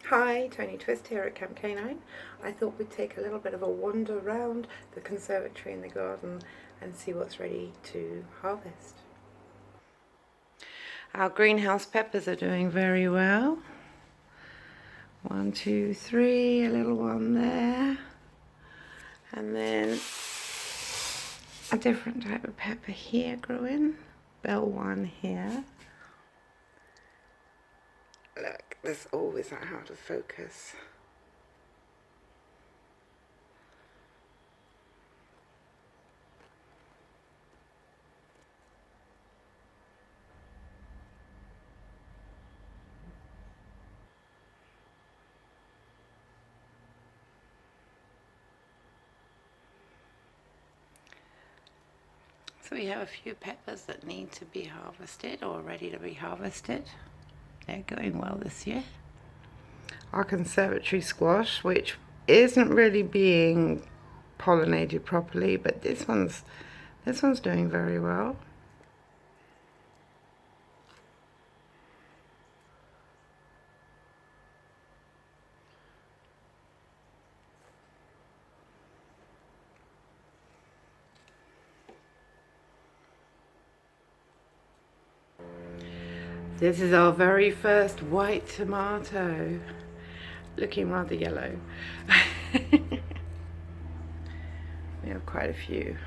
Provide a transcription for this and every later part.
Hi, Tony Twist here at Camp Canine. I thought we'd take a little bit of a wander around the conservatory and the garden and see what's ready to harvest. Our greenhouse peppers are doing very well. 1, 2, 3, a little one there. And then a different type of pepper here growing. Bell one here. Look, this always out of focus. So we have a few peppers that need to be harvested or ready to be harvested. They're going well this year. Our conservatory squash, which isn't really being pollinated properly, but this one's doing very well. This is our very first white tomato, looking rather yellow. We have quite a few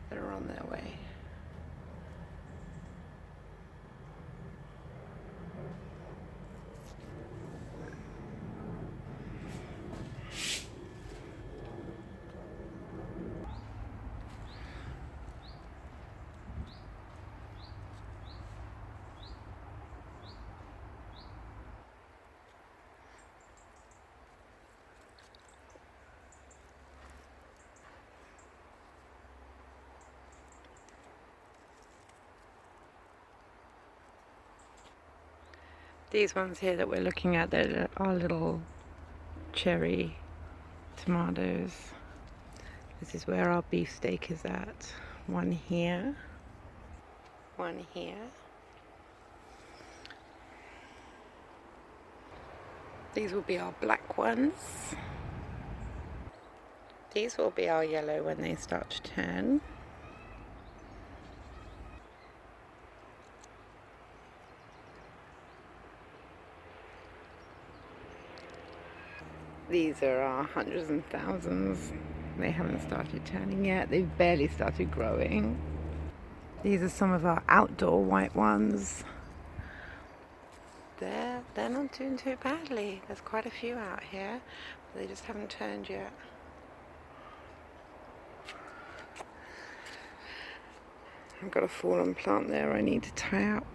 that are on their way. These ones here that we're looking at, they're our little cherry tomatoes. This is where our beefsteak is at. One here, one here. These will be our black ones. These will be our yellow when they start to turn. These are our hundreds and thousands. They haven't started turning yet. They've barely started growing. These are some of our outdoor white ones. They're not doing too badly. There's quite a few out here, but they just haven't turned yet. I've got a fallen plant there I need to tie up.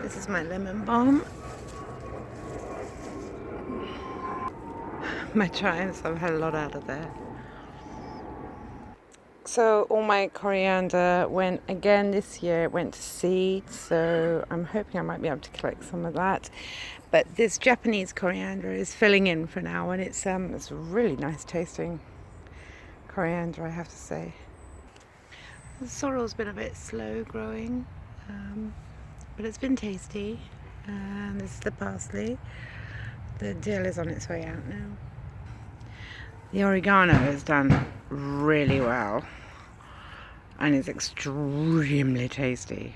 This is my lemon balm. My chives, I've had a lot out of there. So all my coriander went again this year, it went to seed, so I'm hoping I might be able to collect some of that. But this Japanese coriander is filling in for now, and it's really nice tasting coriander, I have to say. The sorrel's been a bit slow growing, but it's been tasty. And this is the parsley. The dill is on its way out now. The oregano has done really well and is extremely tasty.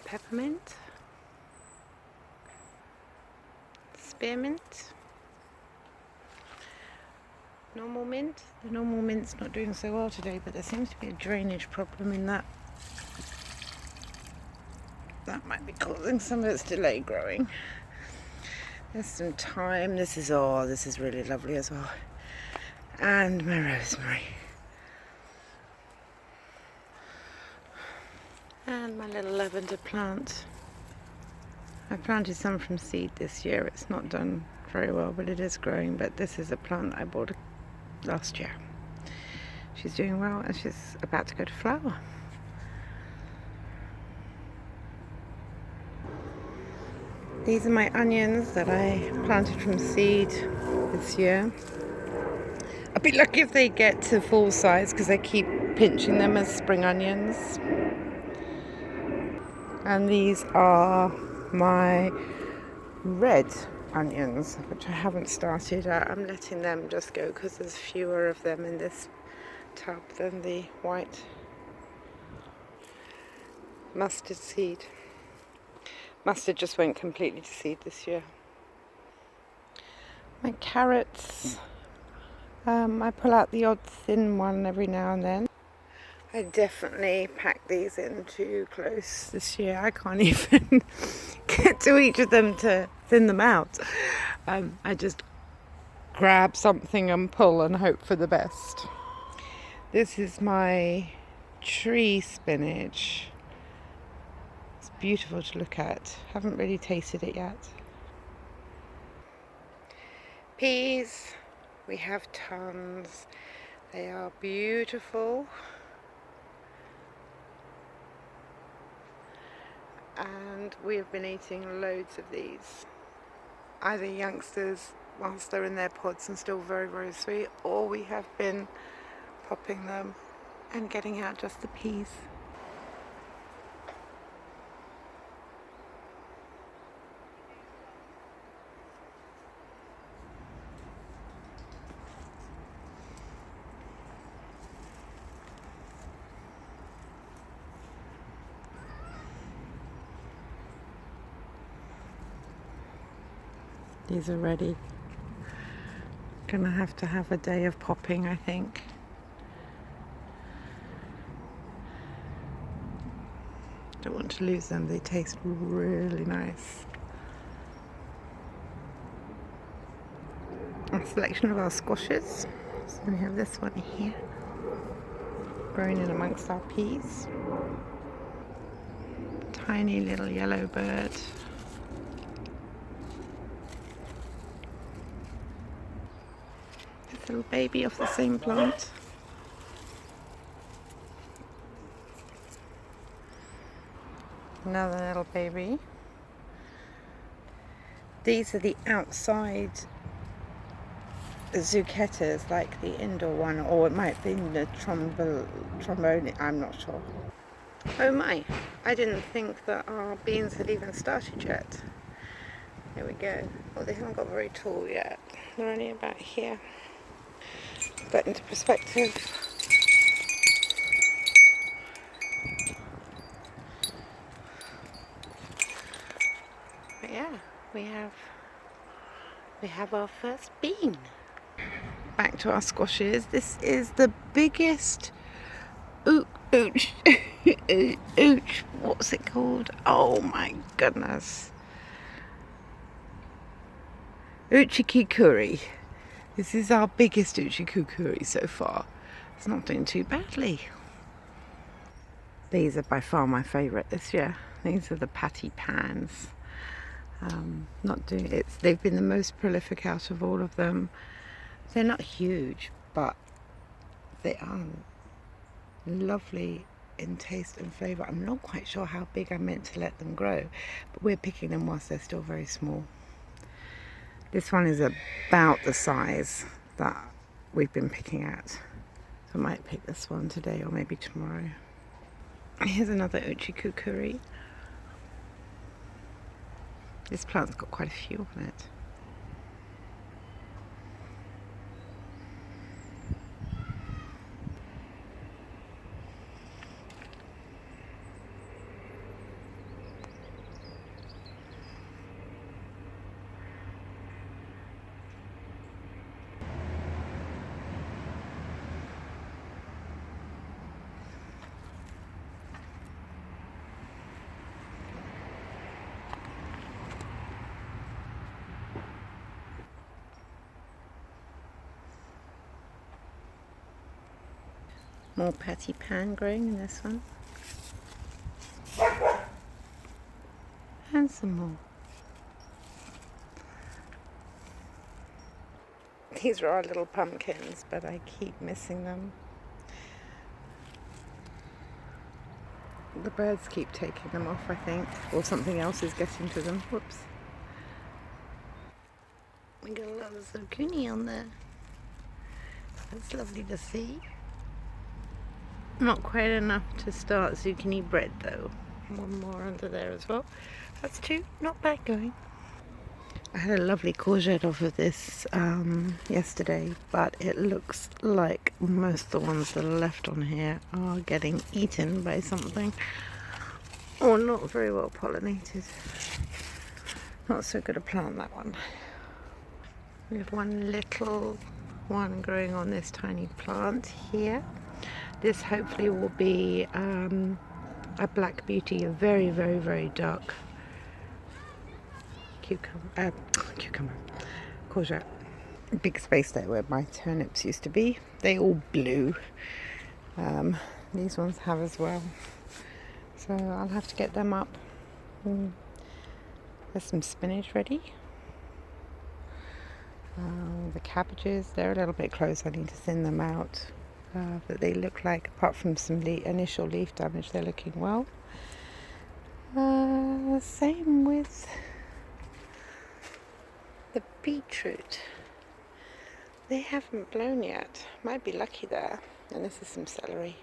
Peppermint, spearmint, normal mint. The normal mint's not doing so well today, but there seems to be a drainage problem in that. That might be causing some of its delay growing. There's some thyme. This is really lovely as well. And my rosemary. And my little lavender plant. I planted some from seed this year. It's not done very well, but it is growing. But this is a plant I bought last year. She's doing well and she's about to go to flower. These are my onions that I planted from seed this year. I'd be lucky if they get to full size because I keep pinching them as spring onions. And these are my red onions, which I haven't started. I'm letting them just go because there's fewer of them in this tub than the white mustard seed. Mustard just went completely to seed this year. My carrots, I pull out the odd thin one every now and then. I definitely packed these in too close this year. I can't even get to each of them to thin them out. I just grab something and pull and hope for the best. This is my tree spinach. It's beautiful to look at. Haven't really tasted it yet. Peas, we have tons. They are beautiful. And we have been eating loads of these. Either youngsters whilst they're in their pods and still very, very sweet, or we have been popping them and getting out just the peas. These are ready. Gonna have to have a day of popping, I think. Don't want to lose them, they taste really nice. A selection of our squashes. So we have this one here, growing in amongst our peas. Tiny little yellow bird. This little baby off the same plant. Another little baby. These are the outside zucchettas, like the indoor one, or it might be the trombone, I'm not sure. Oh my, I didn't think that our beans had even started yet. Here we go. Well, they haven't got very tall yet. They're only about here. But into perspective. But yeah, we have our first bean. Back to our squashes. This is the biggest ooch, what's it called? Oh my goodness. Uchikukuri. This is our biggest uchikukuri so far. It's not doing too badly. These are by far my favourite this year. These are the patty pans. They've been the most prolific out of all of them. They're not huge, but they are lovely in taste and flavour. I'm not quite sure how big I'm meant to let them grow, but we're picking them whilst they're still very small. This one is about the size that we've been picking at. So I might pick this one today or maybe tomorrow. Here's another uchikukuri. This plant's got quite a few on it. More patty pan growing in this one. And some more. These are our little pumpkins, but I keep missing them. The birds keep taking them off, I think, or something else is getting to them. Whoops. We got a lot of zucchini on there. That's lovely to see. Not quite enough to start zucchini bread though. One more under there as well. That's two. Not bad going. I had a lovely courgette off of this yesterday, but it looks like most of the ones that are left on here are getting eaten by something or not very well pollinated. Not so good a plant, that one. We have one little one growing on this tiny plant here. This hopefully will be a black beauty, a very, very, very dark cucumber, courgette. Big space there where my turnips used to be. They all blew. These ones have as well. So I'll have to get them up. There's some spinach ready. The cabbages, they're a little bit close. I need to thin them out. But they look like, apart from some initial leaf damage, they're looking well. Same with the beetroot. They haven't blown yet. Might be lucky there. And this is some celery.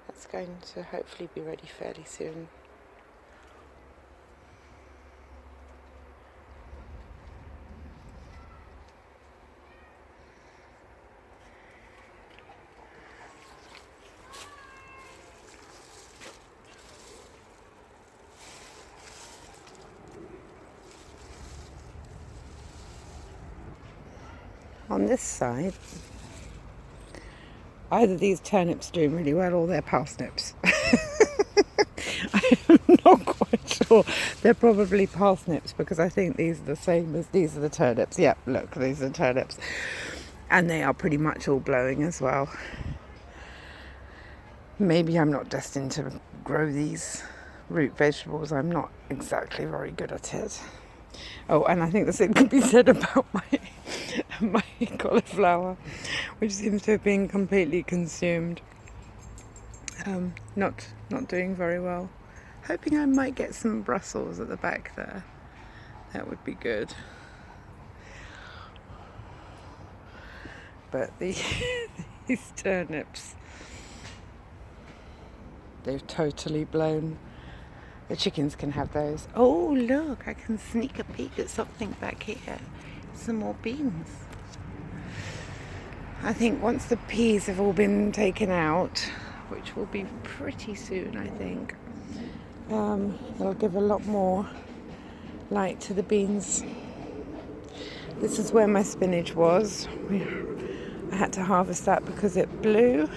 That's going to hopefully be ready fairly soon. On this side, either these turnips are doing really well or they're parsnips. I am not quite sure. They're probably parsnips because I think these are the same as these are the turnips. Yep, look, these are the turnips. And they are pretty much all blowing as well. Maybe I'm not destined to grow these root vegetables. I'm not exactly very good at it. Oh, and I think the same could be said about my cauliflower, which seems to have been completely consumed. Not doing very well. Hoping I might get some Brussels at the back there. That would be good. But these turnips, they've totally blown. The chickens can have those. Oh, look, I can sneak a peek at something back here. Some more beans. I think once the peas have all been taken out, which will be pretty soon, I think, it'll give a lot more light to the beans. This is where my spinach was. I had to harvest that because it blew,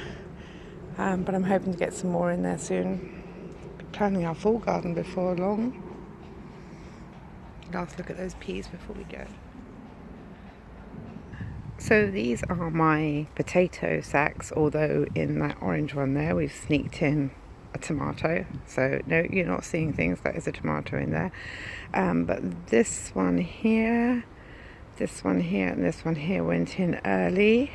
but I'm hoping to get some more in there soon. Planning our full garden before long. Last look at those peas before we go. So these are my potato sacks, although in that orange one there we've sneaked in a tomato. So no, you're not seeing things, that is a tomato in there. But this one here, and this one here went in early.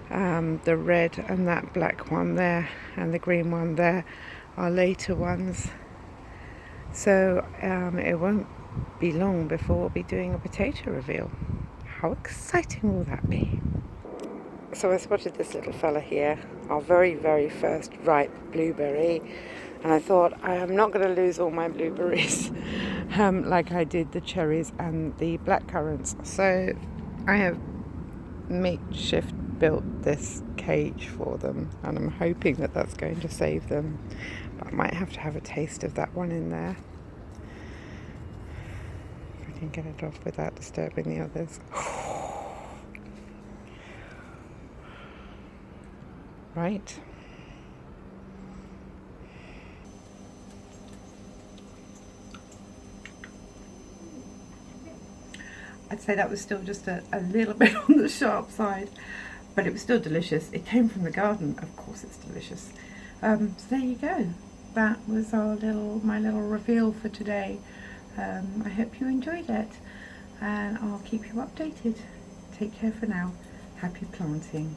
The red and that black one there and the green one there are later ones. So it won't be long before we'll be doing a potato reveal. How exciting will that be? So I spotted this little fella here, our very, very first ripe blueberry, and I thought I am not going to lose all my blueberries like I did the cherries and the blackcurrants. So I have makeshift built this cage for them, and I'm hoping that that's going to save them. But I might have to have a taste of that one in there. If I can get it off without disturbing the others. Right. I'd say that was still just a little bit on the sharp side, but it was still delicious. It came from the garden, of course it's delicious. So there you go. That was my little reveal for today. I hope you enjoyed it, and I'll keep you updated. Take care for now. Happy planting.